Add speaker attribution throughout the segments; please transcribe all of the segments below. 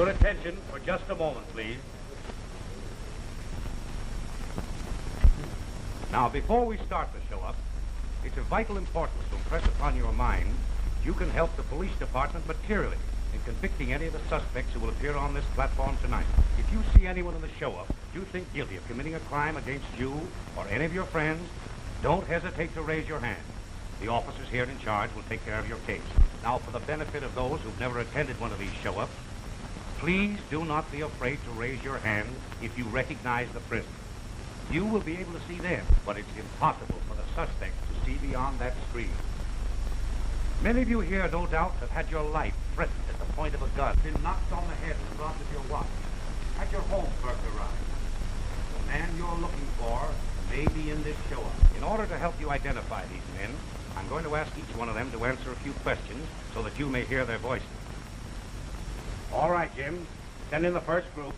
Speaker 1: Your attention for just a moment, please. Now, before we start the show-up, it's of vital importance to impress upon your mind you can help the police department materially in convicting any of the suspects who will appear on this platform tonight. If you see anyone in the show-up you think guilty of committing a crime against you or any of your friends, don't hesitate to raise your hand. The officers here in charge will take care of your case. Now, for the benefit of those who've never attended one of these show-ups, please do not be afraid to raise your hand if you recognize the prisoner. You will be able to see them, but it's impossible for the suspects to see beyond that screen. Many of you here, no doubt, have had your life threatened at the point of a gun, been knocked on the head and robbed of your watch, had your home burglarized. The man you're looking for may be in this show-up. In order to help you identify these men, I'm going to ask each one of them to answer a few questions so that you may hear their voices. All right, Jim. Send in the first group.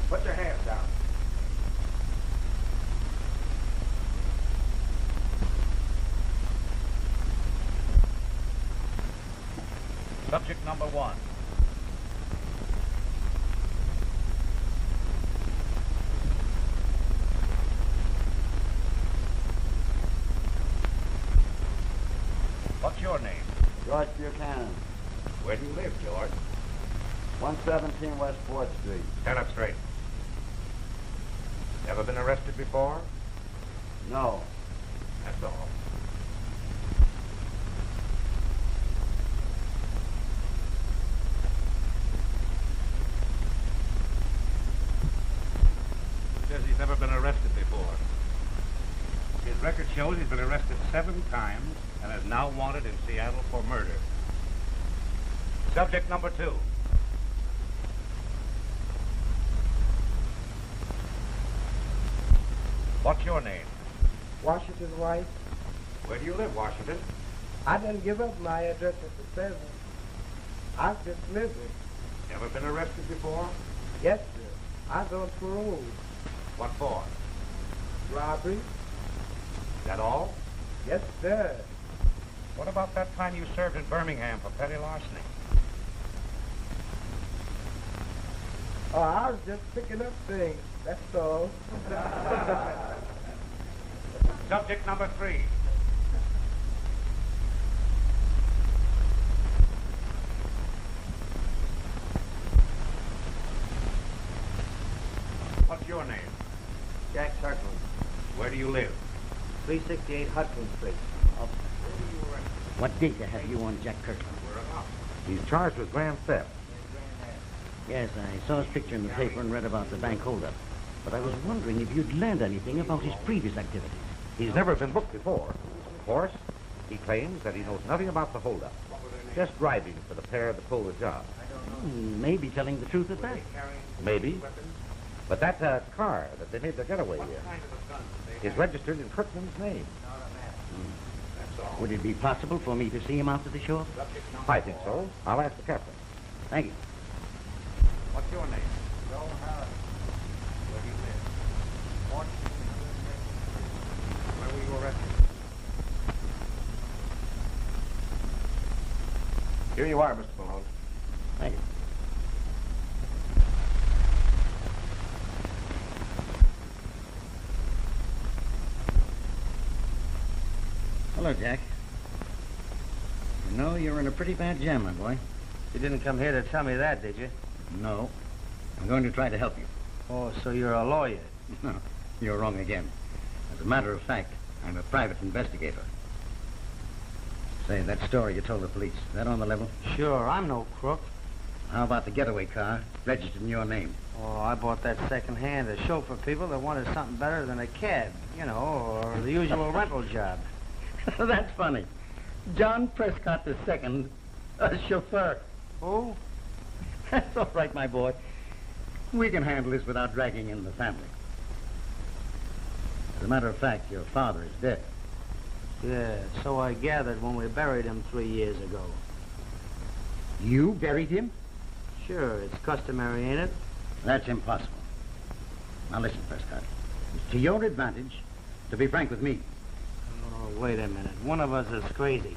Speaker 1: Put your hands down. Subject number 1. What's your name?
Speaker 2: George Buchanan.
Speaker 1: Where do you live, George?
Speaker 2: 117 West 4th Street.
Speaker 1: Stand up straight. Ever been arrested before?
Speaker 2: No.
Speaker 1: That's all. Says he's never been arrested before. His record shows he's been arrested 7 times and is now wanted in Seattle for murder. Subject number 2. What's your name?
Speaker 3: Washington White.
Speaker 1: Where do you live, Washington?
Speaker 3: I didn't give up my address at the prison. I've just lived it.
Speaker 1: Ever been arrested before?
Speaker 3: Yes, sir. I was on parole.
Speaker 1: What for?
Speaker 3: Robbery?
Speaker 1: Is that all?
Speaker 3: Yes, sir.
Speaker 1: What about that time you served in Birmingham for petty larceny?
Speaker 3: Oh, I was just picking up things. That's all.
Speaker 1: Subject number 3. What's your name?
Speaker 2: Jack Kirkland.
Speaker 1: Where do you live?
Speaker 2: 368 Hudson Street.
Speaker 4: What date have you on Jack Kirkland?
Speaker 1: Whereabouts?
Speaker 5: He's charged with grand theft.
Speaker 4: Yes, I saw his picture in the paper and read about the bank holdup. But I was wondering if you'd learned anything about his previous activities.
Speaker 5: He's never been booked before. Of course, he claims that he knows nothing about the holdup. Just driving for the pair that pulled the job.
Speaker 4: Maybe telling the truth at that.
Speaker 5: Maybe. But that car that they made their getaway in is registered in Kirkland's name.
Speaker 4: Would it be possible for me to see him after the show?
Speaker 5: I think so. I'll ask the captain.
Speaker 4: Thank you.
Speaker 1: What's your name? Joe Harris. Where do you live? Washington. Where were you arrested?
Speaker 5: Here you are, Mr. Malone.
Speaker 4: Thank you. Hello, Jack. You know, you're in a pretty bad jam, my boy.
Speaker 2: You didn't come here to tell me that, did you?
Speaker 4: No. I'm going to try to help you.
Speaker 2: Oh, so you're a lawyer.
Speaker 4: No, you're wrong again. As a matter of fact, I'm a private investigator. Say, that story you told the police, is that on the level?
Speaker 2: Sure, I'm no crook.
Speaker 4: How about the getaway car registered in your name?
Speaker 2: Oh, I bought that second-hand to show for people that wanted something better than a cab, you know, or the usual rental job.
Speaker 4: That's funny. John Prescott II, a chauffeur.
Speaker 2: Who?
Speaker 4: That's all right, my boy. We can handle this without dragging in the family. As a matter of fact, your father is dead.
Speaker 2: Yeah, so I gathered when we buried him 3 years ago.
Speaker 4: You buried him?
Speaker 2: Sure, it's customary, ain't it?
Speaker 4: That's impossible. Now listen, Prescott. It's to your advantage to be frank with me.
Speaker 2: Oh, wait a minute. One of us is crazy.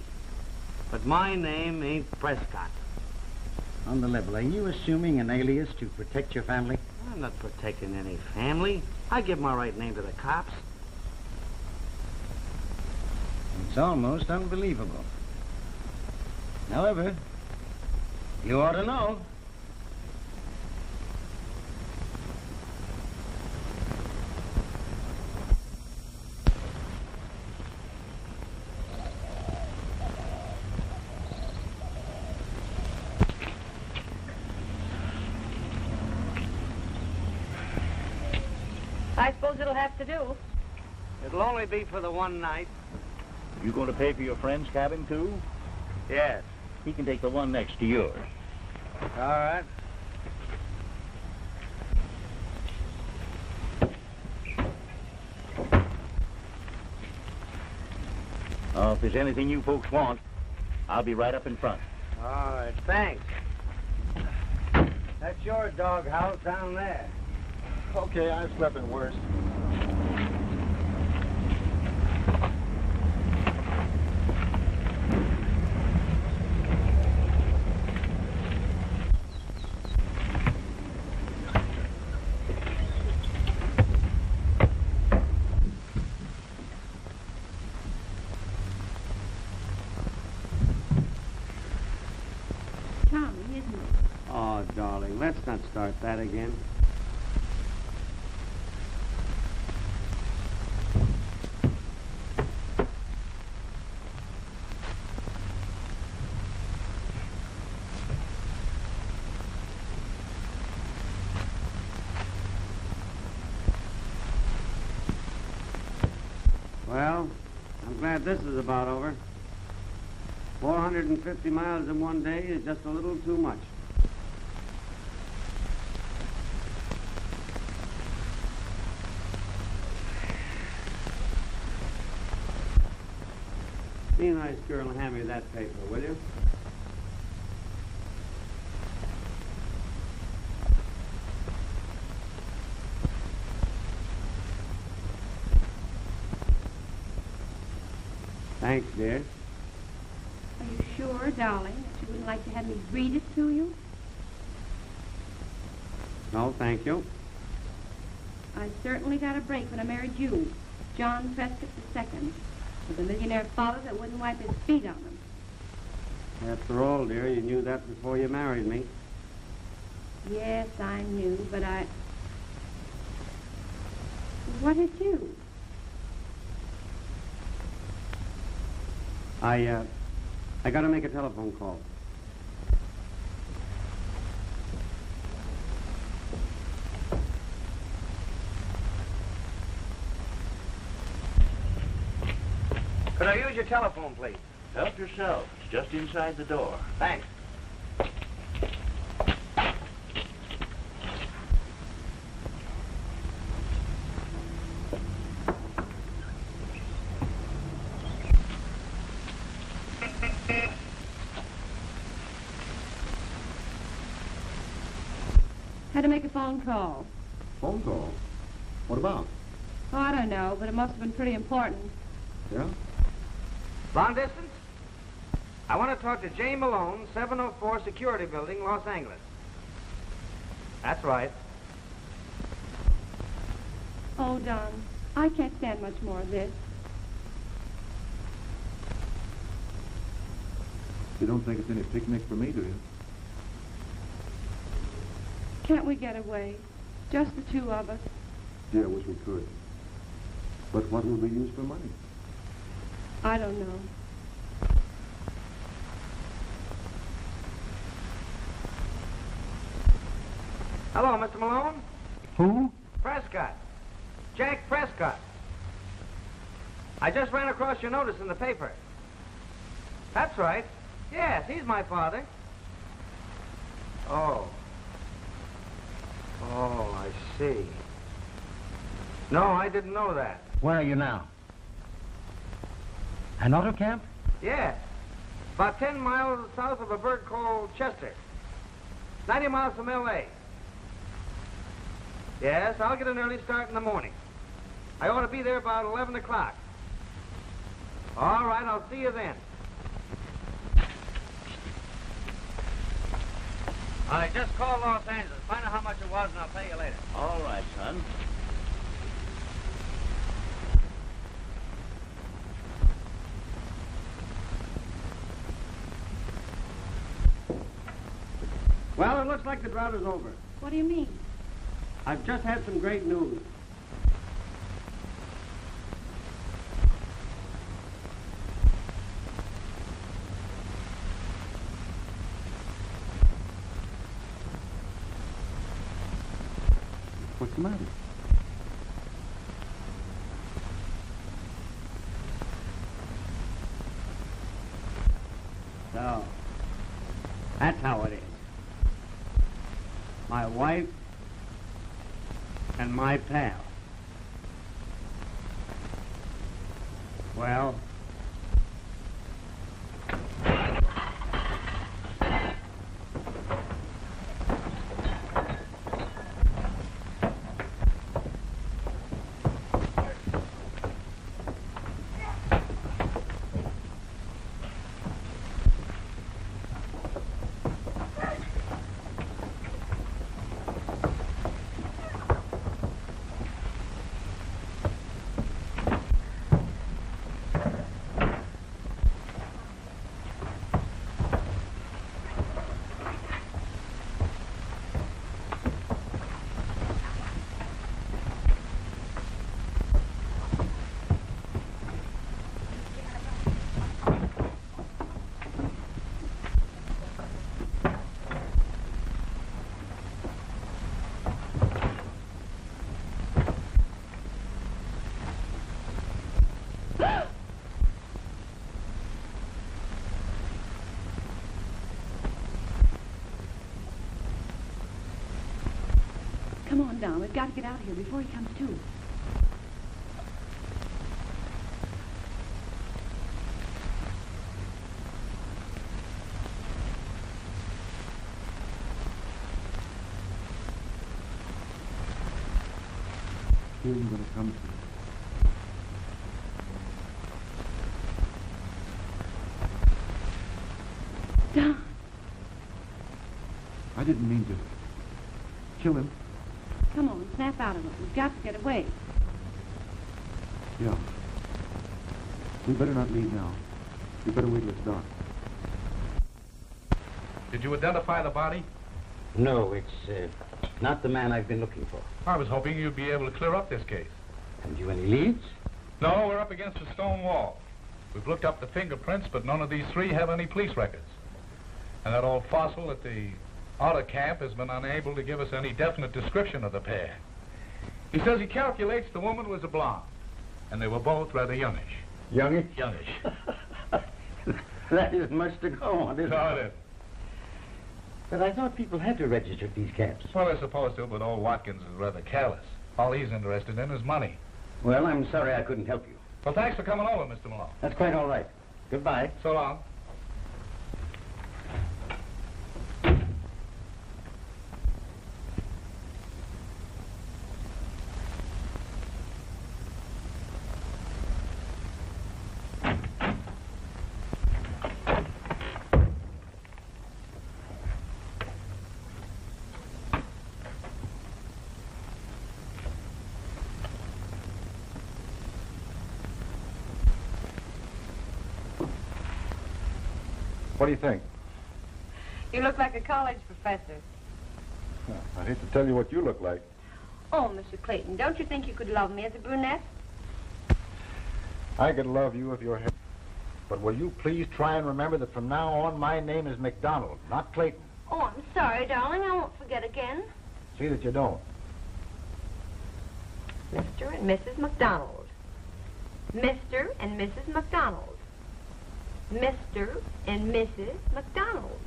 Speaker 2: But my name ain't Prescott.
Speaker 4: On the level, are you assuming an alias to protect your family?
Speaker 2: I'm not protecting any family. I give my right name to the cops.
Speaker 4: It's almost unbelievable. However, you ought to know.
Speaker 6: I suppose it'll have to do.
Speaker 2: It'll only be for the one night.
Speaker 7: You going to pay for your friend's cabin, too?
Speaker 2: Yes.
Speaker 7: He can take the one next to yours.
Speaker 2: All right.
Speaker 7: Oh, if there's anything you folks want, I'll be right up in front.
Speaker 2: All right, thanks. That's your doghouse down there.
Speaker 7: Okay, I've slept in worse.
Speaker 6: Charming, isn't it?
Speaker 2: Oh, darling, let's not start that again. Well, I'm glad this is about over. 450 miles in one day is just a little too much. Be a nice girl and hand me that paper, will you? Thanks, dear.
Speaker 6: Are you sure, darling, that you wouldn't like to have me read it to you?
Speaker 2: No, thank you.
Speaker 6: I certainly got a break when I married you, John Prescott II, with a millionaire father that wouldn't wipe his feet on him.
Speaker 2: After all, dear, you knew that before you married me.
Speaker 6: Yes, I knew, but What did you?
Speaker 2: I gotta make a telephone call. Could I use your telephone, please?
Speaker 7: Help yourself. It's just inside the door.
Speaker 2: Thanks.
Speaker 6: Had to make a phone call.
Speaker 8: Phone call? What about?
Speaker 6: Oh, I don't know, but it must have been pretty important.
Speaker 8: Yeah?
Speaker 2: Long distance? I want to talk to Jay Malone, 704 Security Building, Los Angeles. That's right.
Speaker 6: Oh, Don, I can't stand much more of this.
Speaker 8: You don't think it's any picnic for me, do you?
Speaker 6: Can't we get away? Just the two of us.
Speaker 8: Gee, I wish we could. But what would we use for money?
Speaker 6: I don't know.
Speaker 2: Hello, Mr. Malone?
Speaker 8: Who?
Speaker 2: Prescott. Jack Prescott. I just ran across your notice in the paper. That's right. Yes, he's my father. Oh. Oh, I see. No, I didn't know that.
Speaker 4: Where are you now? An auto camp?
Speaker 2: Yes. About 10 miles south of a burg called Chester. 90 miles from L.A. Yes, I'll get an early start in the morning. I ought to be there about 11 o'clock. All right, I'll see you then. I just called Los Angeles. Find out how much it was, and I'll pay you later.
Speaker 7: All right, son.
Speaker 3: Well, it looks like the drought is over.
Speaker 6: What do you mean?
Speaker 3: I've just had some great news.
Speaker 8: What's the matter?
Speaker 3: So, that's how it is. My wife and my pal. Well,
Speaker 6: Come on, Don. We've got to get out of here before he comes to.
Speaker 8: He isn't going to come to you.
Speaker 6: Don.
Speaker 8: I didn't mean to kill him.
Speaker 6: Come on, snap out of it. We've got to get away.
Speaker 8: Yeah. We better not leave now. We better wait till it's dark.
Speaker 1: Did you identify the body?
Speaker 4: No, it's not the man I've been looking for.
Speaker 1: I was hoping you'd be able to clear up this case.
Speaker 4: Have you any leads?
Speaker 1: No, we're up against a stone wall. We've looked up the fingerprints, but none of these three have any police records. And that old fossil at the auto camp has been unable to give us any definite description of the pair. He says he calculates the woman was a blonde, and they were both rather youngish.
Speaker 4: Youngish?
Speaker 1: Youngish.
Speaker 4: That isn't much to go on, is it?
Speaker 1: No, it isn't.
Speaker 4: But I thought people had to register these cabs.
Speaker 1: Well, they're supposed to, but old Watkins is rather careless. All he's interested in is money.
Speaker 4: Well, I'm sorry I couldn't help you.
Speaker 1: Well, thanks for coming over, Mr. Malone.
Speaker 4: That's quite all right. Goodbye.
Speaker 1: So long.
Speaker 8: What do you think?
Speaker 6: You look like a college professor.
Speaker 8: I hate to tell you what you look like.
Speaker 6: Oh, Mr. Clayton, don't you think you could love me as a brunette?
Speaker 5: I could love you if you're hair. But will you please try and remember that from now on my name is McDonald, not Clayton.
Speaker 6: Oh, I'm sorry, darling. I won't forget again.
Speaker 5: See that you don't.
Speaker 6: Mr. and Mrs. McDonald. Mr. and Mrs. McDonald. Mr. and Mrs. McDonald.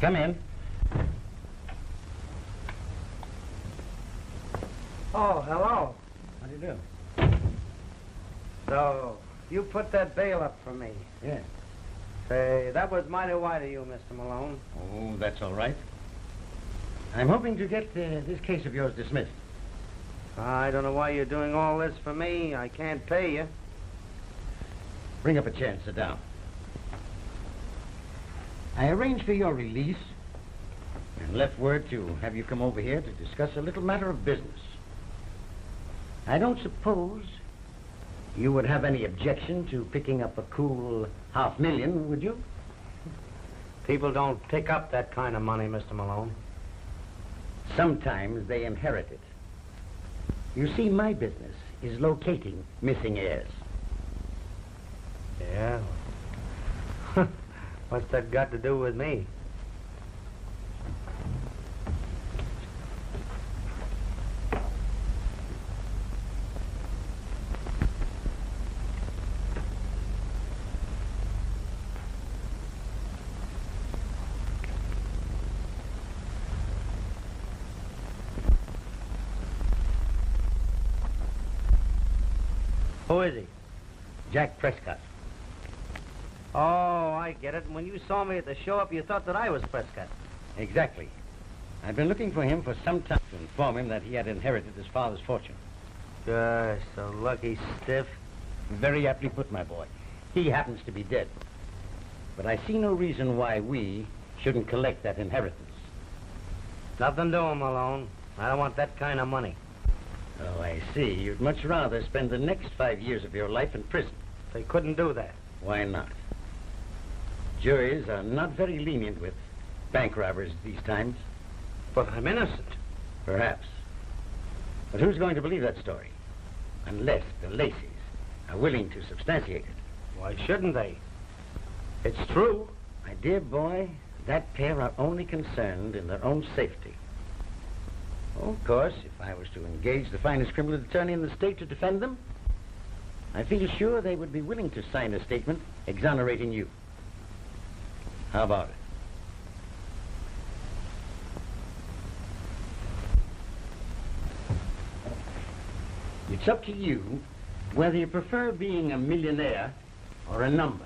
Speaker 4: Come in.
Speaker 2: Oh, hello.
Speaker 4: How do you do?
Speaker 2: So, you put that bail up for me.
Speaker 4: Yeah.
Speaker 2: Say, that was mighty wide of you, Mr. Malone.
Speaker 4: Oh, that's all right. I'm hoping to get this case of yours dismissed.
Speaker 2: I don't know why you're doing all this for me. I can't pay you.
Speaker 4: Bring up a chair and sit down. I arranged for your release and left word to have you come over here to discuss a little matter of business. I don't suppose you would have any objection to picking up a cool $500,000, would you?
Speaker 2: People don't pick up that kind of money, Mr. Malone.
Speaker 4: Sometimes they inherit it. You see, my business is locating missing heirs.
Speaker 2: Yeah? What's that got to do with me? Who is he?
Speaker 4: Jack Prescott.
Speaker 2: Oh, I get it. When you saw me at the show-up, you thought that I was Prescott.
Speaker 4: Exactly. I've been looking for him for some time to inform him that he had inherited his father's fortune.
Speaker 2: Gosh, the lucky stiff.
Speaker 4: Very aptly put, my boy. He happens to be dead. But I see no reason why we shouldn't collect that inheritance.
Speaker 2: Nothing doing, Malone. I don't want that kind of money.
Speaker 4: Oh, I see. You'd much rather spend the next 5 years of your life in prison.
Speaker 2: They couldn't do that.
Speaker 4: Why not? Juries are not very lenient with bank robbers these times.
Speaker 2: But I'm innocent.
Speaker 4: Perhaps. But who's going to believe that story? Unless the Lacys are willing to substantiate it.
Speaker 2: Why shouldn't they? It's true.
Speaker 4: My dear boy, that pair are only concerned in their own safety. Oh, of course, if I was to engage the finest criminal attorney in the state to defend them, I feel sure they would be willing to sign a statement exonerating you. How about it? It's up to you whether you prefer being a millionaire or a number.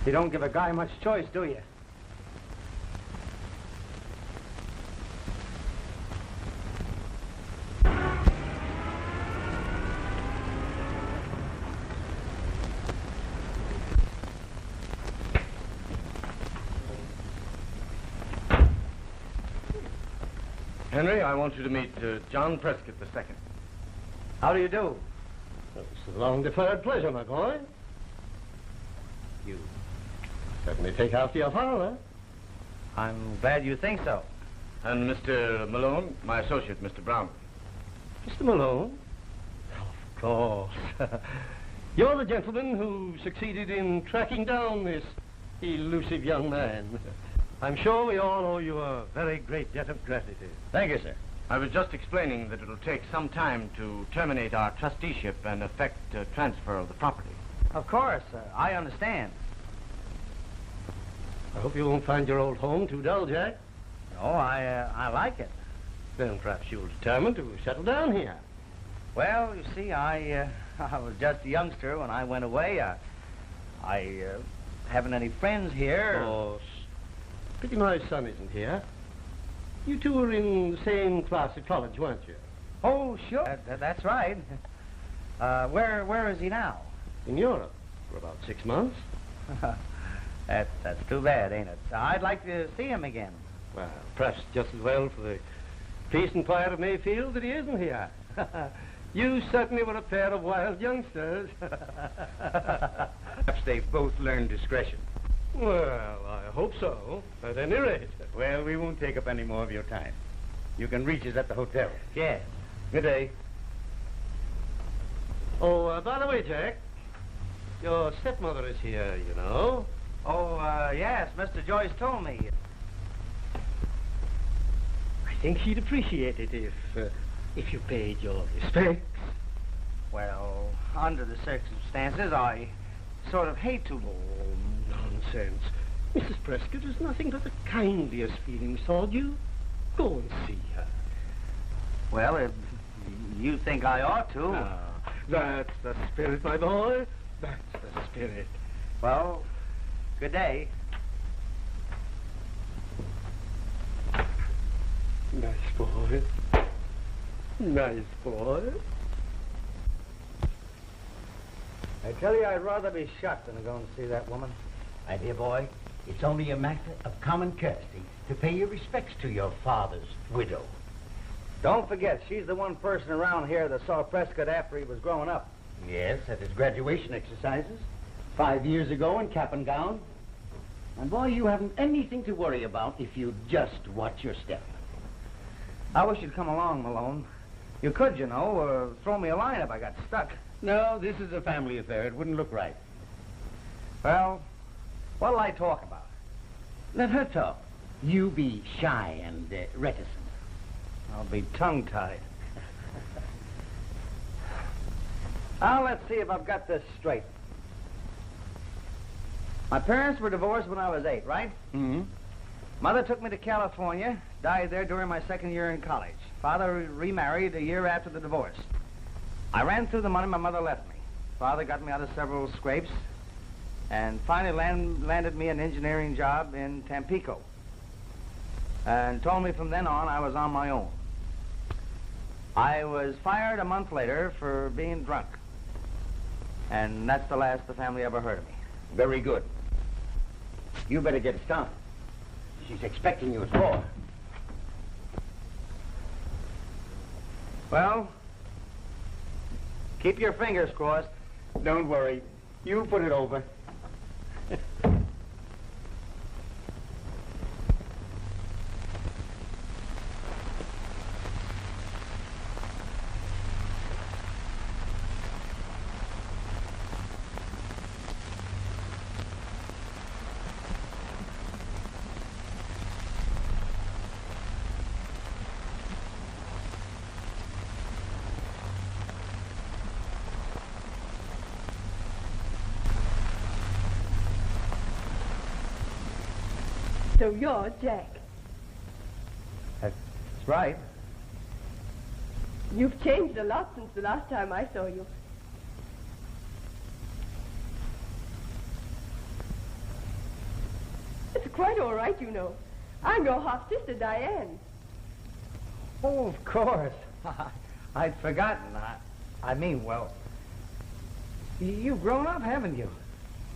Speaker 2: You don't give a guy much choice, do you?
Speaker 1: Henry, I want you to meet John Prescott II.
Speaker 2: How do you do?
Speaker 3: It's a long-deferred pleasure, my boy. You certainly take after your father.
Speaker 2: I'm glad you think so.
Speaker 1: And Mr. Malone, my associate, Mr. Brown.
Speaker 3: Mr. Malone? Of course. You're the gentleman who succeeded in tracking down this elusive young man. I'm sure we all owe you a very great debt of gratitude.
Speaker 4: Thank you, sir.
Speaker 1: I was just explaining that it'll take some time to terminate our trusteeship and effect transfer of the property.
Speaker 2: Of course, I understand.
Speaker 3: I hope you won't find your old home too dull, Jack.
Speaker 2: No, I like it.
Speaker 3: Then perhaps you'll determine to settle down here.
Speaker 2: Well, you see, I was just a youngster when I went away. I haven't any friends here.
Speaker 3: Oh, pity my son isn't here. You two were in the same class at college, weren't you?
Speaker 2: Oh, sure. That's right. Where is he now?
Speaker 3: In Europe for about 6 months.
Speaker 2: That's too bad, ain't it? I'd like to see him again.
Speaker 3: Well, perhaps just as well for the peace and quiet of Mayfield that he isn't here. You certainly were a pair of wild youngsters.
Speaker 4: Perhaps they've both learned discretion.
Speaker 3: Well, I hope so, at any rate.
Speaker 4: Well, we won't take up any more of your time. You can reach us at the hotel.
Speaker 2: Yes.
Speaker 4: Good day.
Speaker 3: Oh, by the way, Jack, your stepmother is here, you know.
Speaker 2: Oh, yes, Mr. Joyce told me.
Speaker 3: I think she'd appreciate it if if you paid your respects.
Speaker 2: Well, under the circumstances, I sort of hate to.
Speaker 3: Oh, nonsense. Mrs. Prescott has nothing but the kindliest feelings toward you. Go and see her.
Speaker 2: Well, if you think I ought to.
Speaker 3: Ah, that's the spirit, my boy. That's the spirit.
Speaker 2: Well, good day.
Speaker 3: Nice boy. Nice boy.
Speaker 4: I tell you, I'd rather be shot than to go and see that woman. My dear boy, it's only a matter of common courtesy to pay your respects to your father's widow.
Speaker 2: Don't forget, she's the one person around here that saw Prescott after he was growing up.
Speaker 4: Yes, at his graduation exercises. 5 years ago in cap and gown. And boy, you haven't anything to worry about if you just watch your step.
Speaker 2: I wish you'd come along, Malone. You could, you know, throw me a line if I got stuck.
Speaker 4: No, this is a family affair. It wouldn't look right.
Speaker 2: Well, what'll I talk about?
Speaker 4: Let her talk. You be shy and reticent.
Speaker 2: I'll be tongue-tied. Now, let's see if I've got this straight. My parents were divorced when I was 8, right?
Speaker 4: Mm-hmm.
Speaker 2: Mother took me to California, died there during my second year in college. Father remarried a year after the divorce. I ran through the money my mother left me. Father got me out of several scrapes and finally landed me an engineering job in Tampico and told me from then on I was on my own. I was fired a month later for being drunk. And that's the last the family ever heard of me.
Speaker 4: Very good. You better get started. She's expecting you at 4.
Speaker 2: Well, keep your fingers crossed.
Speaker 4: Don't worry. You put it over.
Speaker 9: So you're Jack.
Speaker 2: That's right.
Speaker 9: You've changed a lot since the last time I saw you. It's quite all right, you know. I'm your half-sister, Diane.
Speaker 2: Oh, of course. I'd forgotten. I mean, well, you've grown up, haven't you?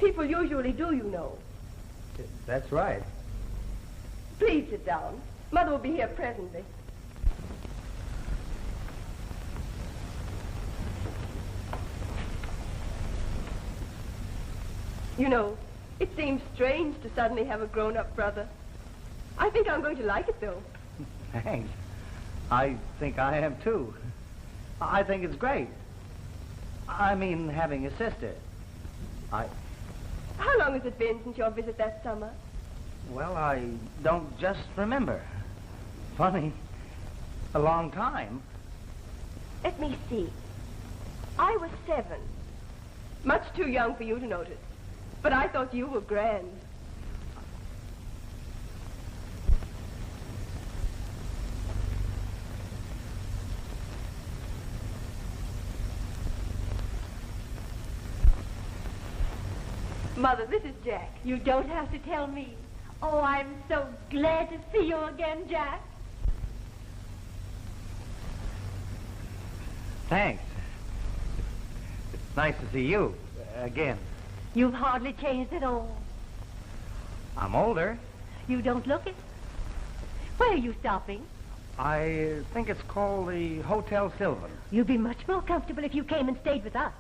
Speaker 9: People usually do, you know.
Speaker 2: That's right.
Speaker 9: Please sit down. Mother will be here presently. You know, it seems strange to suddenly have a grown-up brother. I think I'm going to like it, though.
Speaker 2: Thanks. I think I am, too. I think it's great. I mean, having a sister.
Speaker 9: How long has it been since your visit that summer?
Speaker 2: Well, I don't just remember. Funny. A long time.
Speaker 9: Let me see. I was 7. Much too young for you to notice. But I thought you were grand. Mother, this is Jack.
Speaker 6: You don't have to tell me. Oh, I'm so glad to see you again, Jack.
Speaker 2: Thanks. It's nice to see you again.
Speaker 6: You've hardly changed at all.
Speaker 2: I'm older.
Speaker 6: You don't look it. Where are you stopping?
Speaker 2: I think it's called the Hotel Sylvan.
Speaker 6: You'd be much more comfortable if you came and stayed with us.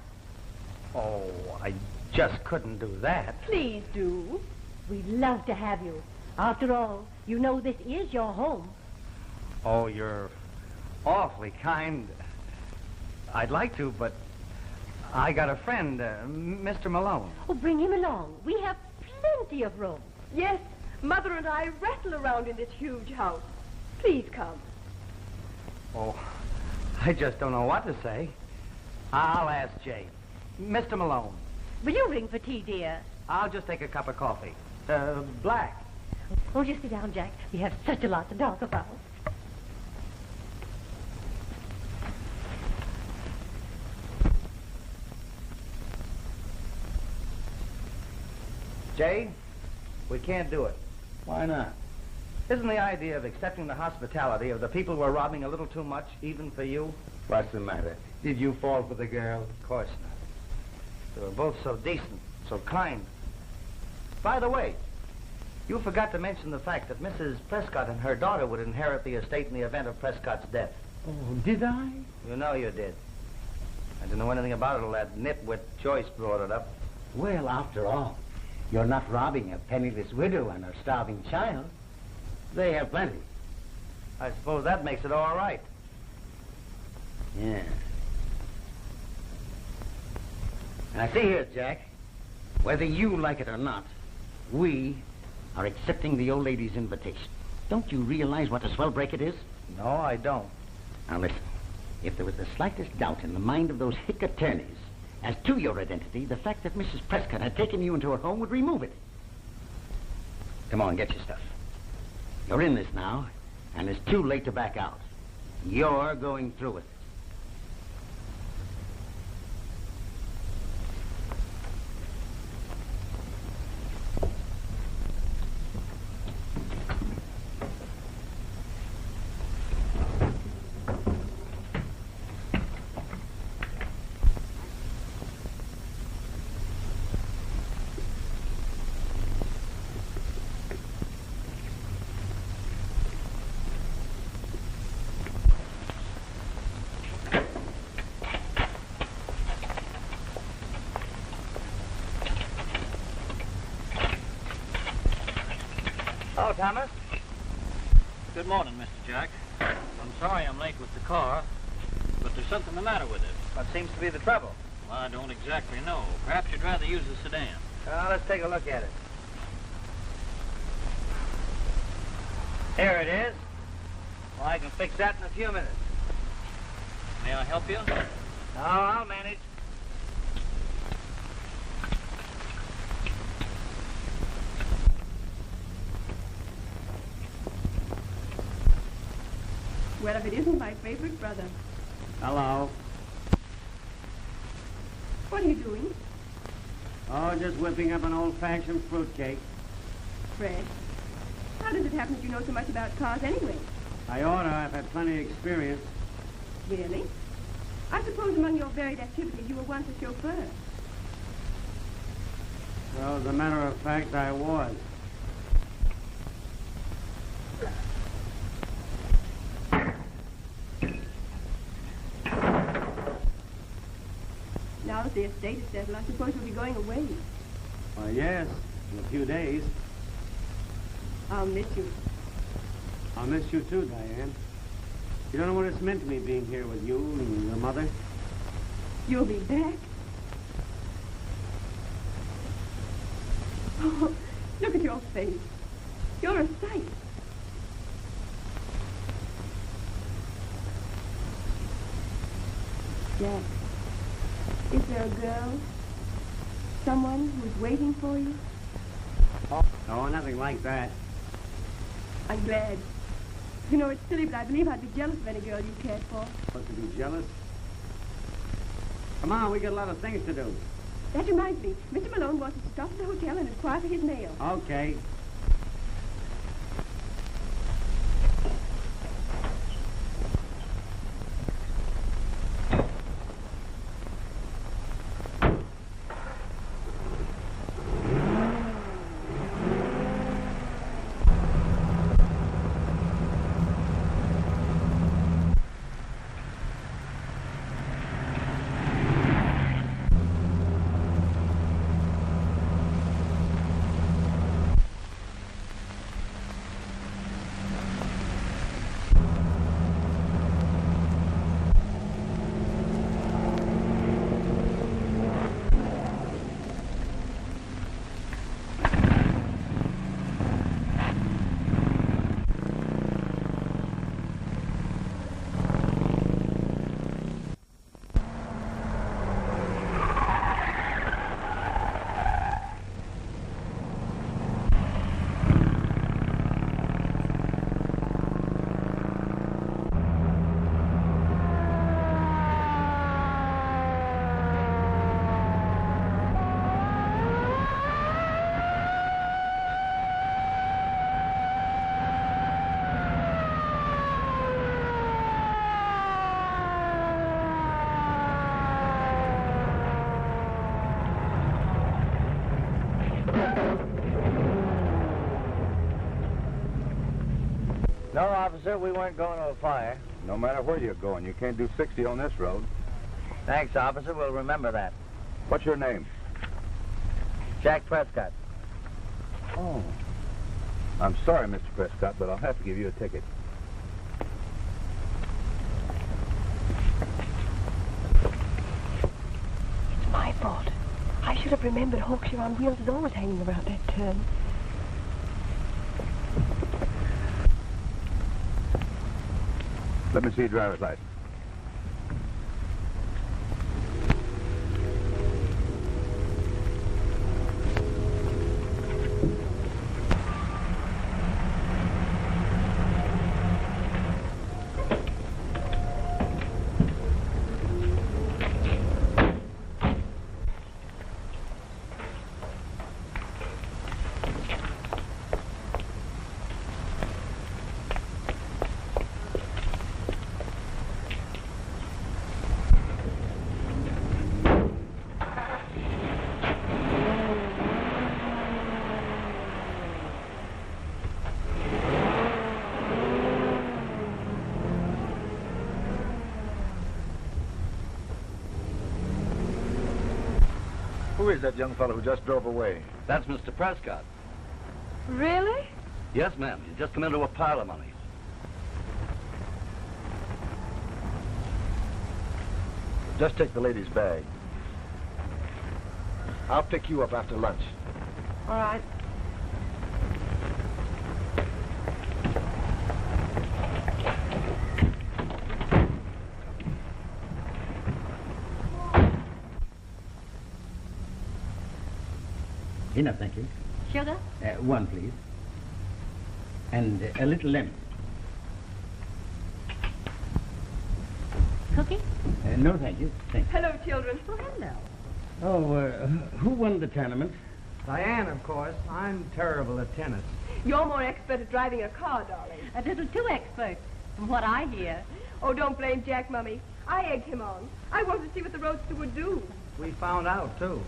Speaker 2: Oh, I just couldn't do that.
Speaker 6: Please do. We'd love to have you. After all, you know this is your home.
Speaker 2: Oh, you're awfully kind. I'd like to, but I got a friend, Mr. Malone.
Speaker 6: Oh, bring him along. We have plenty of room.
Speaker 9: Yes, Mother and I rattle around in this huge house. Please come.
Speaker 2: Oh, I just don't know what to say. I'll ask Jay. Mr. Malone.
Speaker 10: Will you ring for tea, dear?
Speaker 2: I'll just take a cup of coffee. Black.
Speaker 10: Won't you sit down, Jack? We have such a lot to talk about.
Speaker 2: Jay, we can't do it.
Speaker 4: Why not?
Speaker 2: Isn't the idea of accepting the hospitality of the people we're robbing a little too much, even for you?
Speaker 4: What's the matter? Did you fall for the girl?
Speaker 2: Of course not. They were both so decent, so kind. By the way, you forgot to mention the fact that Mrs. Prescott and her daughter would inherit the estate in the event of Prescott's death.
Speaker 4: Oh, did I?
Speaker 2: You know you did. I didn't know anything about it till that nitwit Joyce brought it up.
Speaker 4: Well, after all, you're not robbing a penniless widow and a starving child. They have plenty.
Speaker 2: I suppose that makes it all right.
Speaker 4: Yeah. Now, see here, Jack. Whether you like it or not, we are accepting the old lady's invitation. Don't you realize what a swell break it is?
Speaker 2: No, I don't.
Speaker 4: Now, listen. If there was the slightest doubt in the mind of those hick attorneys as to your identity, the fact that Mrs. Prescott had taken you into her home would remove it. Come on, get your stuff. You're in this now, and it's too late to back out. You're going through with it.
Speaker 2: Hello, Thomas.
Speaker 11: Good morning, Mr. Jack. I'm sorry I'm late with the car, but there's something the matter with it.
Speaker 2: What seems to be the trouble?
Speaker 11: Well, I don't exactly know. Perhaps you'd rather use the sedan.
Speaker 2: Let's take a look at it. Here it is. Well, I can fix that in a few minutes.
Speaker 11: May I help you?
Speaker 2: No, I'll manage.
Speaker 6: Well, if it isn't my favorite brother.
Speaker 3: Hello.
Speaker 6: What are you doing?
Speaker 3: Oh, just whipping up an old-fashioned fruitcake.
Speaker 6: Fred, how does it happen that you know so much about cars anyway?
Speaker 3: I oughta. I've had plenty of experience.
Speaker 6: Really? I suppose among your varied activities you were once a chauffeur.
Speaker 3: Well, as a matter of fact, I was.
Speaker 6: Now that the estate is settled, I suppose you'll be going away.
Speaker 3: Well, yes, in a few days.
Speaker 6: I'll miss you.
Speaker 3: I'll miss you too, Diane. You don't know what it's meant to me being here with you and your mother.
Speaker 6: You'll be back? Oh, look at your face. You're a sight. Jack, is there a girl? Someone who's waiting for you?
Speaker 3: Oh, nothing like that.
Speaker 6: I'm glad. You know, it's silly, but I believe I'd be jealous of any girl you cared for.
Speaker 3: Supposed to be jealous? Come on, we got a lot of things to do.
Speaker 6: That reminds me. Mr. Malone wants us to stop at the hotel and inquire for his mail.
Speaker 3: Okay.
Speaker 2: No, officer, we weren't going to a fire.
Speaker 8: No matter where you're going, you can't do 60 on this road.
Speaker 2: Thanks, officer. We'll remember that.
Speaker 8: What's your name?
Speaker 2: Jack Prescott.
Speaker 8: Oh. I'm sorry, Mr. Prescott, but I'll have to give you a ticket.
Speaker 9: It's my fault. I should have remembered Hawkshire on Wheels is always hanging around that turn.
Speaker 8: Let me see your driver's license.
Speaker 12: Who is that young fellow who just drove away?
Speaker 3: That's Mr. Prescott.
Speaker 9: Really?
Speaker 3: Yes, ma'am. He's just come into a pile of money.
Speaker 12: Just take the lady's bag. I'll pick you up after lunch.
Speaker 9: All right.
Speaker 4: Enough, thank you.
Speaker 10: Sugar?
Speaker 4: One, please. And a little lemon.
Speaker 10: Cookie?
Speaker 4: No, thank you. Thank you.
Speaker 9: Hello, children.
Speaker 10: Oh, hello.
Speaker 4: Oh, who won the tournament?
Speaker 2: Diane, of course. I'm terrible at tennis.
Speaker 9: You're more expert at driving a car, darling.
Speaker 10: A little too expert, from what I hear.
Speaker 9: Oh, don't blame Jack, Mummy. I egged him on. I wanted to see what the roadster would do.
Speaker 2: We found out, too.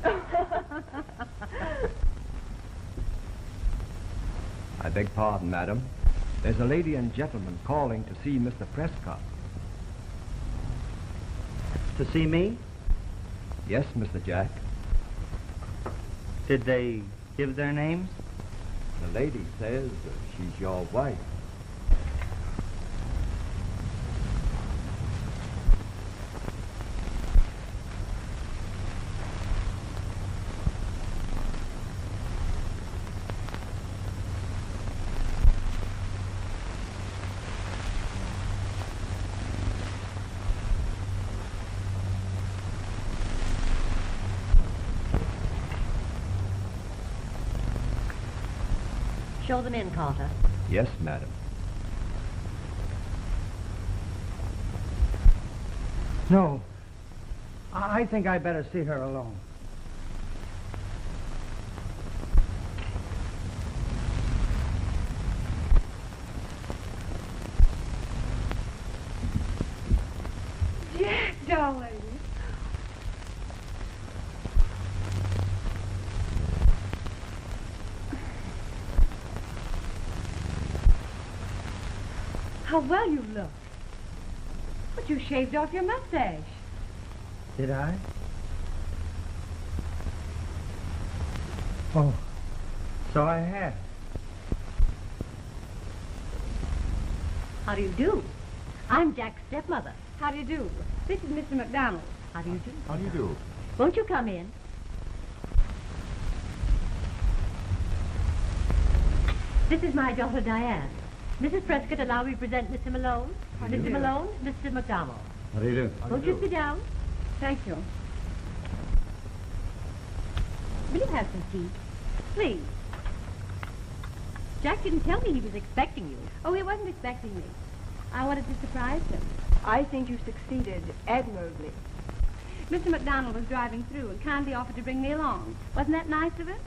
Speaker 13: I beg pardon, madam. There's a lady and gentleman calling to see Mr. Prescott.
Speaker 4: To see me?
Speaker 13: Yes, Mr. Jack.
Speaker 2: Did they give their names?
Speaker 13: The lady says she's your wife.
Speaker 10: Show them in, Carter.
Speaker 13: Yes, madam.
Speaker 2: No. I think I better see her alone.
Speaker 9: Jack, darling.
Speaker 6: How well you look. But you shaved off your mustache.
Speaker 2: Did I? Oh, so I have.
Speaker 10: How do you do? I'm Jack's stepmother.
Speaker 6: How do you do? This is Mr. McDonald.
Speaker 10: How do you do?
Speaker 8: How do you do?
Speaker 10: Won't you come in? This is my daughter, Diane. Mrs. Prescott, allow me to present Mr. Malone. Mr. Malone, Mr. McDonald.
Speaker 8: How do you do?
Speaker 10: Won't you sit down?
Speaker 6: Thank you.
Speaker 10: Will you have some tea? Please. Jack didn't tell me he was expecting you.
Speaker 6: Oh, he wasn't expecting me. I wanted to surprise him.
Speaker 9: I think you succeeded admirably.
Speaker 6: Mr. McDonald was driving through and kindly offered to bring me along. Wasn't that nice of him?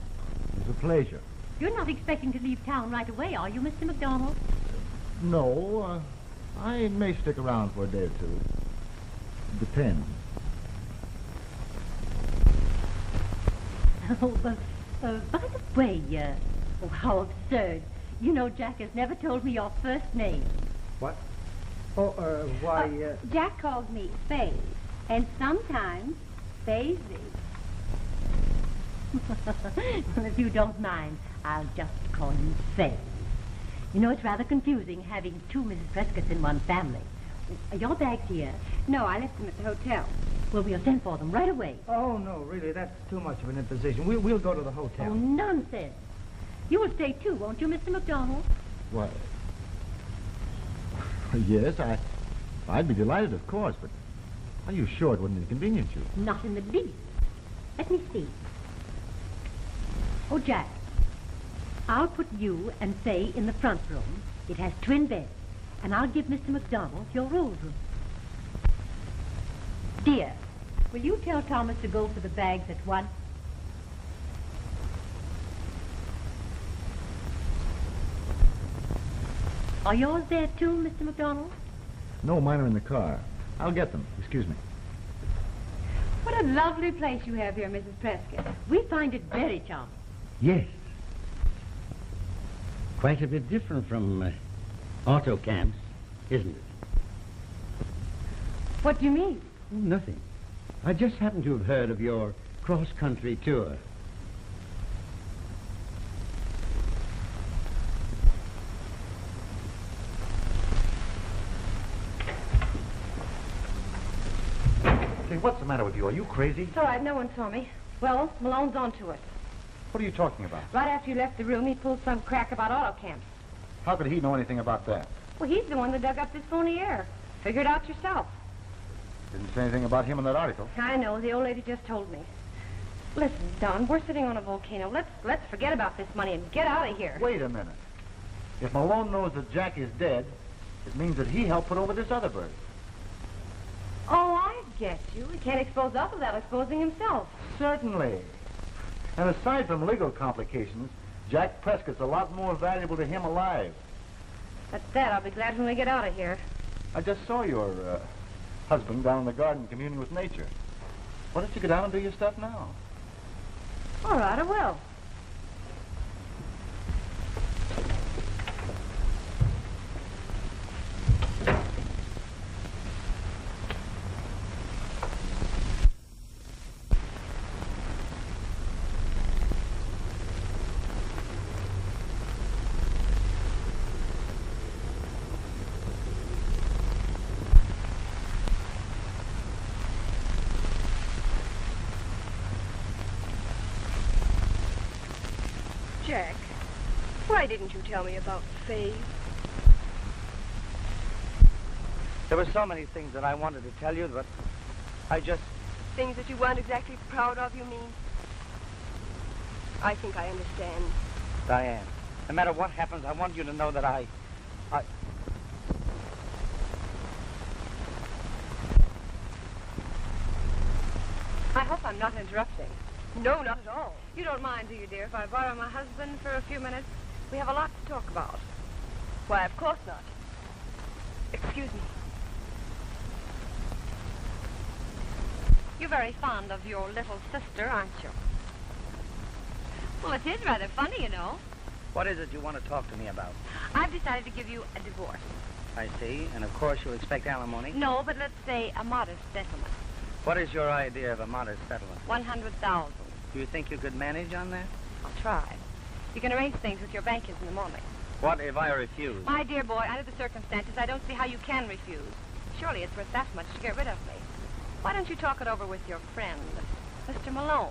Speaker 13: It's a pleasure.
Speaker 10: You're not expecting to leave town right away, are you, Mr. McDonald?
Speaker 12: No, I may stick around for a day or two. Depends.
Speaker 10: Oh, by the way, oh, how absurd. You know, Jack has never told me your first name.
Speaker 2: What? Oh, why,
Speaker 6: Jack calls me Faye, and sometimes Faisy.
Speaker 10: Well, if you don't mind, I'll just call you Faye. You know, it's rather confusing having two Mrs. Prescotts in one family. Are your bags here?
Speaker 6: No, I left them at the hotel.
Speaker 10: Well, we'll send for them right away.
Speaker 2: Oh, no, really, that's too much of an imposition. We'll go to the hotel.
Speaker 10: Oh, nonsense. You will stay, too, won't you, Mr. McDonald?
Speaker 12: Why? Yes, I'd be delighted, of course, but are you sure it wouldn't inconvenience you?
Speaker 10: Not in the least. Let me see. Oh, Jack, I'll put you and Faye in the front room. It has twin beds. And I'll give Mr. McDonald your old room. Dear, will you tell Thomas to go for the bags at once? Are yours there, too, Mr. McDonald?
Speaker 12: No, mine are in the car. I'll get them. Excuse me.
Speaker 6: What a lovely place you have here, Mrs. Prescott.
Speaker 10: We find it very charming.
Speaker 4: Yes. Quite a bit different from auto camps, isn't it?
Speaker 6: What do you mean?
Speaker 4: Oh, nothing. I just happen to have heard of your cross-country tour.
Speaker 5: Say, what's the matter with you? Are you crazy?
Speaker 6: It's all right, no one saw me. Well, Malone's on to us.
Speaker 5: What are you talking about?
Speaker 6: Right after you left the room, he pulled some crack about auto camps.
Speaker 5: How could he know anything about that?
Speaker 6: Well, he's the one that dug up this phony heir. Figure it out yourself.
Speaker 5: Didn't say anything about him in that article.
Speaker 6: I know. The old lady just told me. Listen, Don, we're sitting on a volcano. Let's forget about this money and get out of here.
Speaker 5: Wait a minute. If Malone knows that Jack is dead, it means that he helped put over this other bird.
Speaker 6: Oh, I get you. He can't expose us without exposing himself.
Speaker 5: Certainly. And aside from legal complications, Jack Prescott's a lot more valuable to him alive.
Speaker 6: At that, I'll be glad when we get out of here.
Speaker 5: I just saw your husband down in the garden communing with nature. Why don't you go down and do your stuff now?
Speaker 6: All right, I will.
Speaker 9: Jack, why didn't you tell me about Faye?
Speaker 2: There were so many things that I wanted to tell you, but I just...
Speaker 9: Things that you weren't exactly proud of, you mean? I think I understand.
Speaker 2: Diane, no matter what happens, I want you to know that I
Speaker 6: hope I'm not interrupting.
Speaker 9: No, not at all.
Speaker 6: You don't mind, do you, dear, if I borrow my husband for a few minutes? We have a lot to talk about.
Speaker 9: Why, of course not. Excuse me.
Speaker 6: You're very fond of your little sister, aren't you? Well, it is rather funny, you know.
Speaker 2: What is it you want to talk to me about?
Speaker 6: I've decided to give you a divorce.
Speaker 2: I see, and of course you expect alimony?
Speaker 6: No, but let's say a modest settlement.
Speaker 2: What is your idea of a modest settlement?
Speaker 6: 100,000.
Speaker 2: Do you think you could manage on that?
Speaker 6: I'll try. You can arrange things with your bankers in the morning.
Speaker 2: What if I refuse?
Speaker 6: My dear boy, under the circumstances, I don't see how you can refuse. Surely it's worth that much to get rid of me. Why don't you talk it over with your friend, Mr. Malone?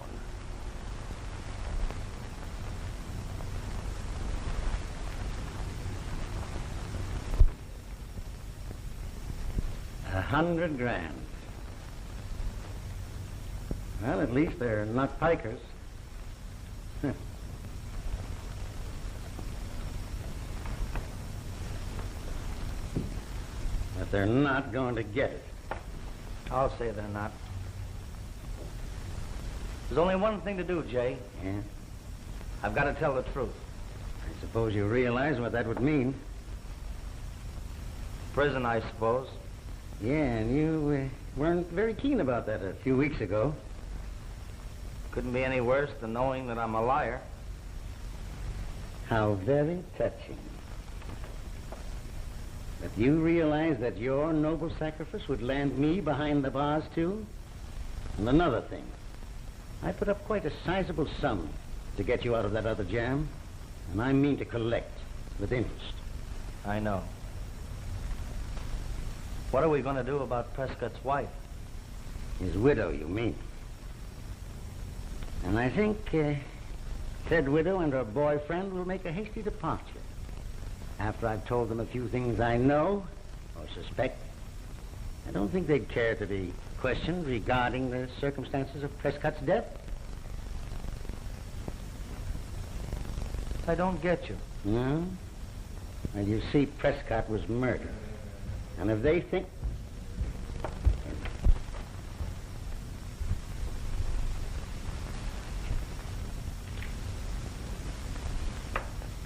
Speaker 4: $100 grand. Well, at least they're not pikers. But they're not going to get it.
Speaker 2: I'll say they're not. There's only one thing to do, Jay.
Speaker 4: Yeah?
Speaker 2: I've got to tell the truth.
Speaker 4: I suppose you realize what that would mean.
Speaker 2: Prison, I suppose.
Speaker 4: Yeah, and you weren't very keen about that a few weeks ago.
Speaker 2: Couldn't be any worse than knowing that I'm a liar.
Speaker 4: How very touching. But you realize that your noble sacrifice would land me behind the bars, too? And another thing, I put up quite a sizable sum to get you out of that other jam, and I mean to collect with interest.
Speaker 2: I know. What are we going to do about Prescott's wife?
Speaker 4: His widow, you mean? And I think said widow and her boyfriend will make a hasty departure after I've told them a few things I know or suspect. I don't think they'd care to be questioned regarding the circumstances of Prescott's death.
Speaker 2: I don't get you.
Speaker 4: No? Well, you see, Prescott was murdered. And if they think...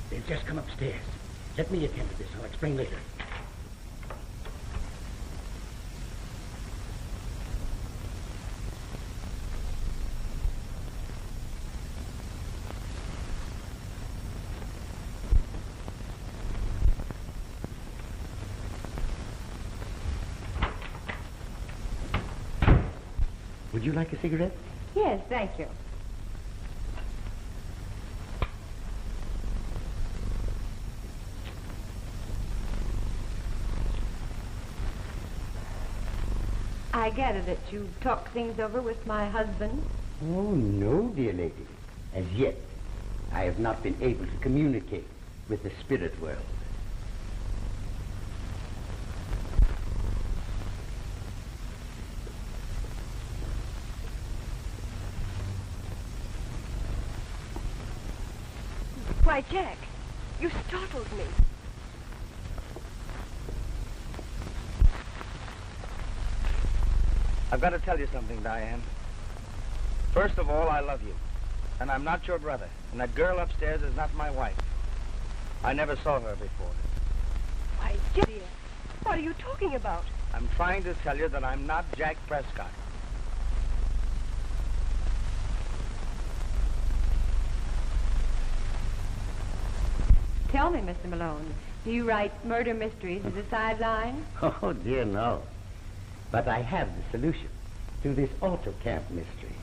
Speaker 4: They've just come upstairs. Let me attend to this. I'll explain later. Would you like a cigarette?
Speaker 9: Yes, thank you. I gather that you talked things over with my husband.
Speaker 4: Oh, no, dear lady. As yet, I have not been able to communicate with the spirit world.
Speaker 9: Why, Jack, you startled me.
Speaker 2: I've got to tell you something, Diane. First of all, I love you. And I'm not your brother. And that girl upstairs is not my wife. I never saw her before.
Speaker 9: Why, Jack, dear, what are you talking about?
Speaker 2: I'm trying to tell you that I'm not Jack Prescott.
Speaker 6: Tell me, Mr. Malone, do you write murder mysteries as a sideline?
Speaker 4: Oh, dear, no. But I have the solution to this auto camp mystery.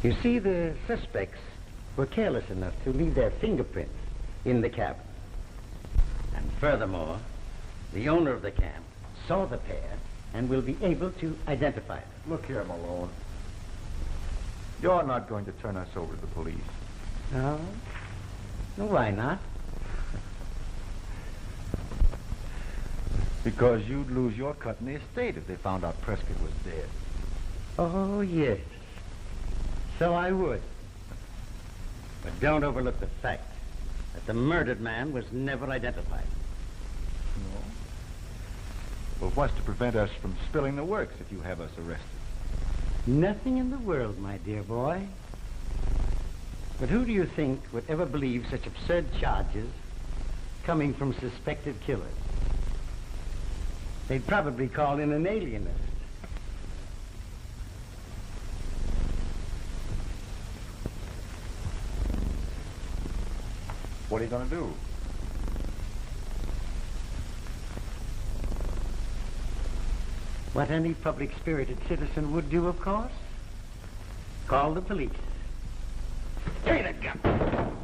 Speaker 4: You see, the suspects were careless enough to leave their fingerprints in the cabin. And furthermore, the owner of the camp saw the pair and will be able to identify them.
Speaker 12: Look here, Malone. You're not going to turn us over to the police.
Speaker 4: No? Why not?
Speaker 8: Because you'd lose your cut in the estate if they found out Prescott was dead.
Speaker 4: Oh, yes. So I would. But don't overlook the fact that the murdered man was never identified.
Speaker 8: No. Well, what's to prevent us from spilling the works if you have us arrested?
Speaker 4: Nothing in the world, my dear boy. But who do you think would ever believe such absurd charges coming from suspected killers? They'd probably call in an alienist.
Speaker 8: What are you going to do?
Speaker 4: What any public-spirited citizen would do, of course. Call the police. Give me that gun.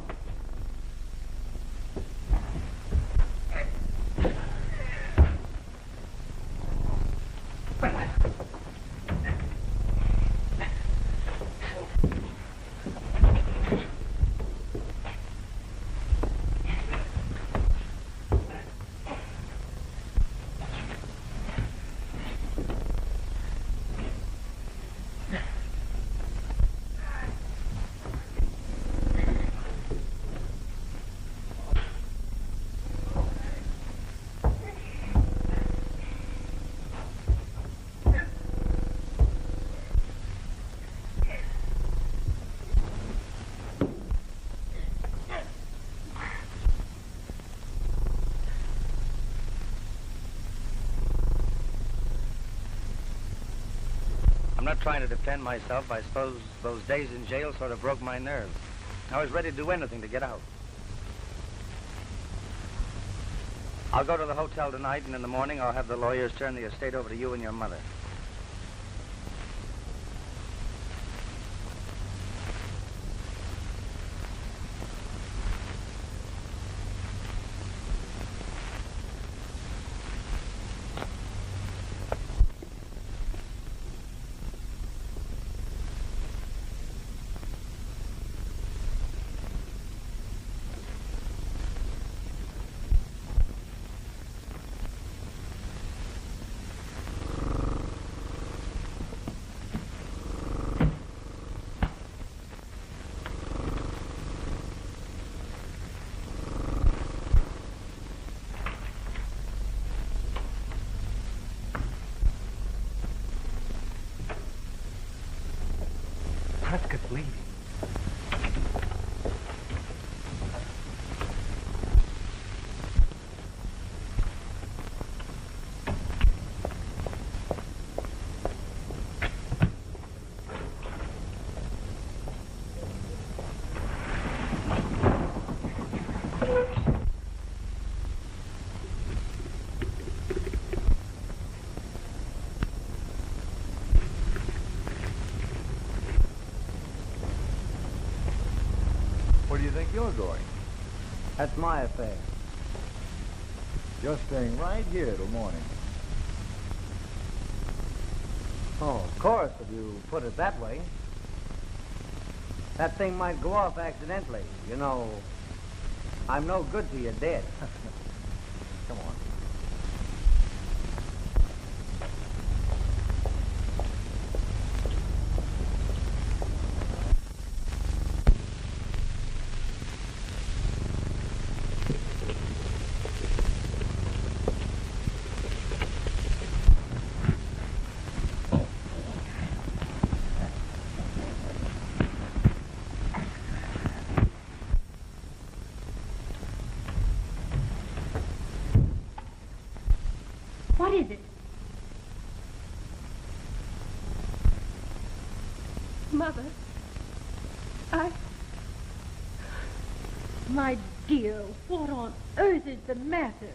Speaker 2: I'm not trying to defend myself. I suppose those days in jail sort of broke my nerve. I was ready to do anything to get out. I'll go to the hotel tonight, and in the morning I'll have the lawyers turn the estate over to you and your mother. Prescott's leaving.
Speaker 12: Where do you think you're going?
Speaker 2: That's my affair.
Speaker 12: You're staying right here till morning.
Speaker 2: Oh, of course, if you put it that way. That thing might go off accidentally. You know, I'm no good to you dead.
Speaker 12: Come on.
Speaker 10: What is it?
Speaker 9: Mother,
Speaker 10: My dear, what on earth is the matter?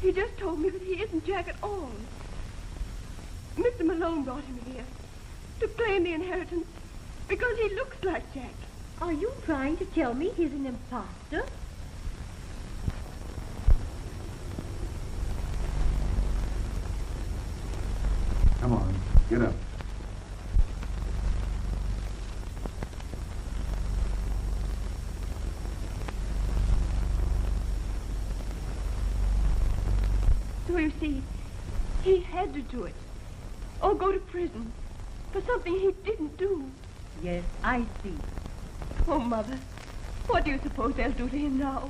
Speaker 9: he just told me that he isn't Jack at all. Mr. Malone brought him here to claim the inheritance because he looks like Jack.
Speaker 10: Are you trying to tell me he's an imposter?
Speaker 8: Come on, get up.
Speaker 9: So you see, he had to do it. Or go to prison for something he didn't do.
Speaker 10: Yes, I see.
Speaker 9: Oh, Mother, what do you suppose they'll do to him now?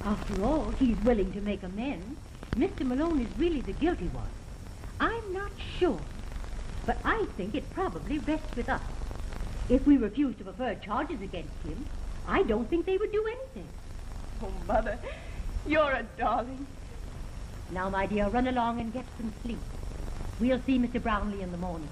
Speaker 10: After all, he's willing to make amends. Mr. Malone is really the guilty one. I'm not sure, but I think it probably rests with us. If we refuse to prefer charges against him, I don't think they would do anything.
Speaker 9: Oh, Mother, you're a darling.
Speaker 10: Now, my dear, run along and get some sleep. We'll see Mr. Brownlee in the morning.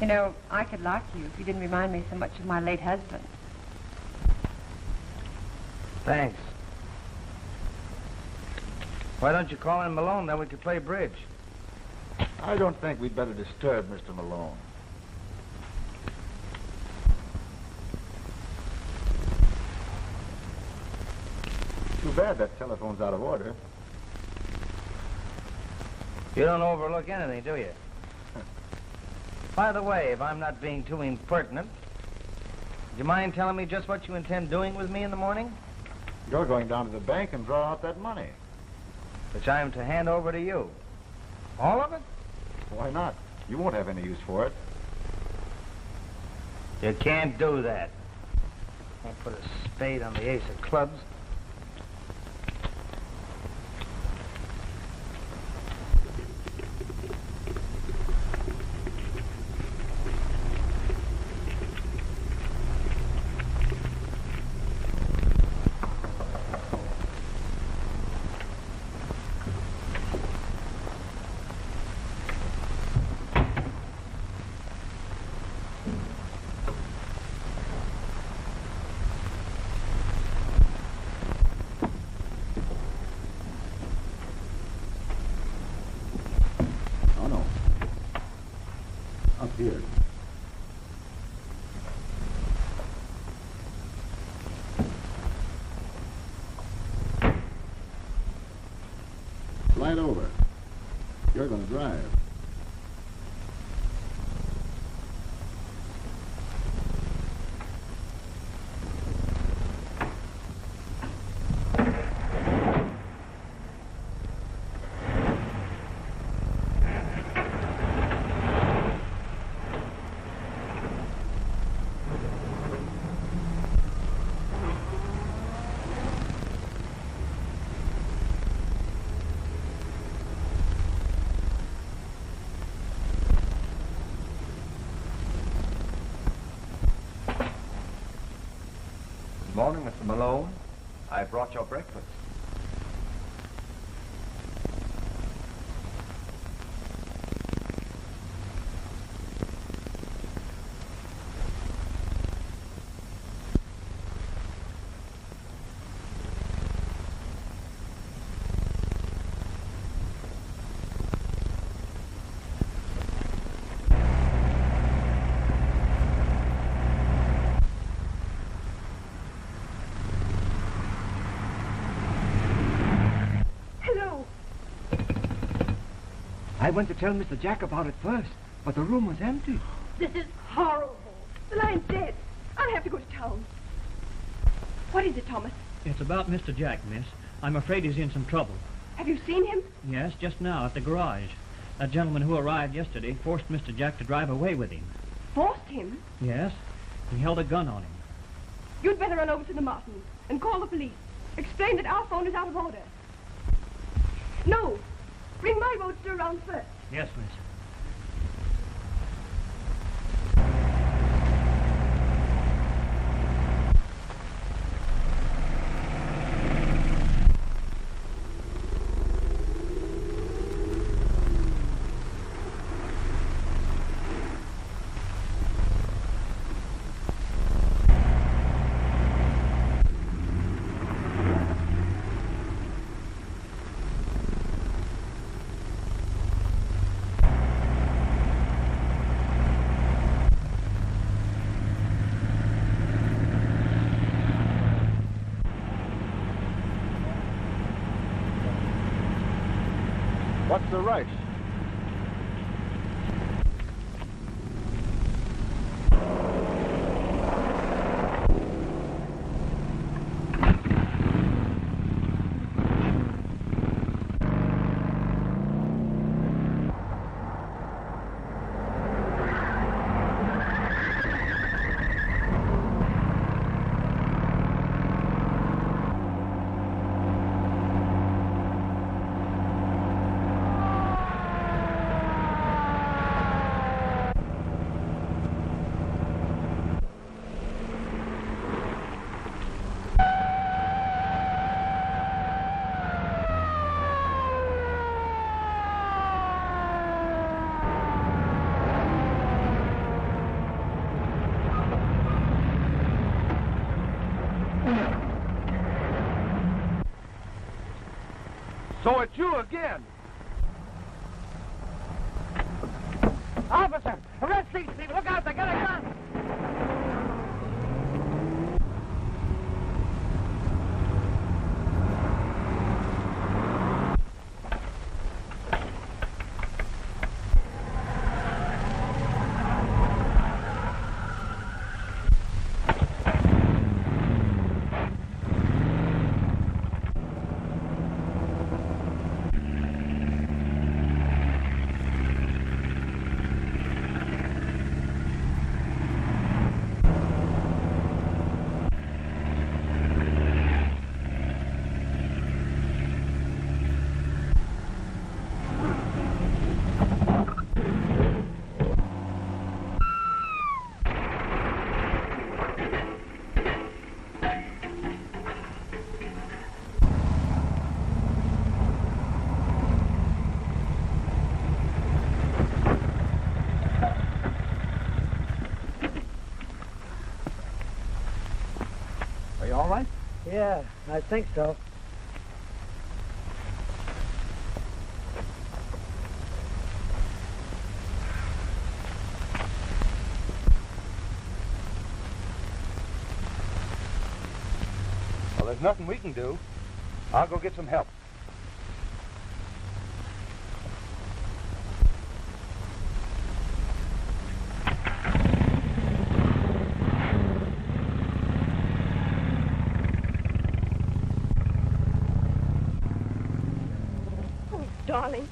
Speaker 6: You know, I could like you if you didn't remind me so much of my late husband.
Speaker 2: Thanks. Why don't you call in Malone, then we could play bridge?
Speaker 12: I don't think we'd better disturb Mr. Malone. Too bad that telephone's out of order.
Speaker 2: You don't overlook anything, do you? By the way, if I'm not being too impertinent, do you mind telling me just what you intend doing with me in the morning?
Speaker 12: You're going down to the bank and draw out that money.
Speaker 2: Which I am to hand over to you. All of it?
Speaker 12: Why not? You won't have any use for it.
Speaker 2: You can't do that. Can't put a spade on the ace of clubs.
Speaker 8: Here. Slide over. You're going to drive.
Speaker 13: Good morning, Mr. Malone. I brought your breakfast. I went to tell Mr. Jack about it first, but the room was empty.
Speaker 9: This is horrible. The line's dead. I'll have to go to town. What is it, Thomas?
Speaker 11: It's about Mr. Jack, miss. I'm afraid he's in some trouble.
Speaker 9: Have you seen him?
Speaker 11: Yes, just now at the garage. That gentleman who arrived yesterday forced Mr. Jack to drive away with him.
Speaker 9: Forced him?
Speaker 11: Yes. He held a gun on him.
Speaker 9: You'd better run over to the Martins and call the police. Explain that our phone is out of order. No. Bring my roadster around first.
Speaker 11: Yes, miss.
Speaker 12: What's the rush?
Speaker 3: So it's you again.
Speaker 2: Officer, arrest these people. Look out, they got a gun.
Speaker 14: all right?
Speaker 3: Yeah, I think so.
Speaker 14: Well, there's nothing we can do. I'll go get some help.
Speaker 9: Oh, darling,